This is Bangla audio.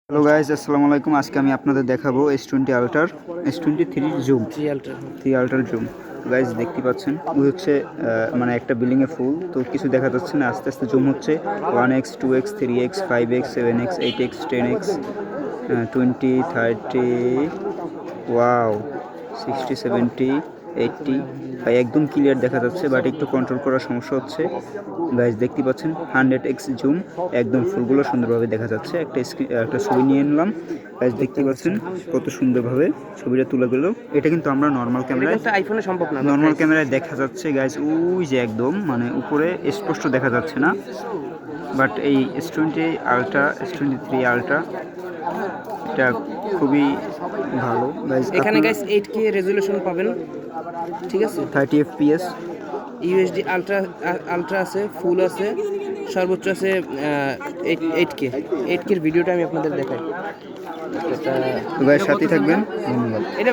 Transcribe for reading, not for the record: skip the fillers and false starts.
হ্যালো গাইজ, আসসালামু আলাইকুম। আজকে আমি আপনাদের দেখাবো S20 আলট্রার S23 জুম 3 আলট্রার জুম। গাইজ দেখতে পাচ্ছেন ওই হচ্ছে মানে একটা বিল্ডিংয়ে ফুল তো কিছু দেখা যাচ্ছে না, আস্তে আস্তে জুম হচ্ছে 1x 2x 3x 5x 7x 8x 10x 20 30 wow 60 70 80 ভাই একদম ক্লিয়ার দেখা যাচ্ছে, বাট একটু কন্ট্রোল করার সমস্যা হচ্ছে। গাইজ দেখতে পাচ্ছেন 100x জুম, একদম ফুলগুলো সুন্দরভাবে দেখা যাচ্ছে। একটা ছবি নিয়ে নিলাম। গাইজ দেখতে পাচ্ছেন কত সুন্দরভাবে ছবিটা তুলে গেল। এটা কিন্তু আমরা আইফোনে সম্ভব না। নর্মাল ক্যামেরায় দেখা যাচ্ছে গাইজ, ওই যে একদম মানে উপরে স্পষ্ট দেখা যাচ্ছে না, বাট এই S20 আলট্রা S23 আলট্রা এটা খুবই ভালো গাইজ। এখানে গাইস 8K রেজুলেশন পাবেন, ঠিক আছে। 30 fps ইউএসডি আলট্রা আলট্রা আছে, ফুল আছে, সর্বোচ্চ আছে 8K এর ভিডিওটা আমি আপনাদের দেখাই। তো গাইজ সাথে থাকবেন, ধন্যবাদ। এটা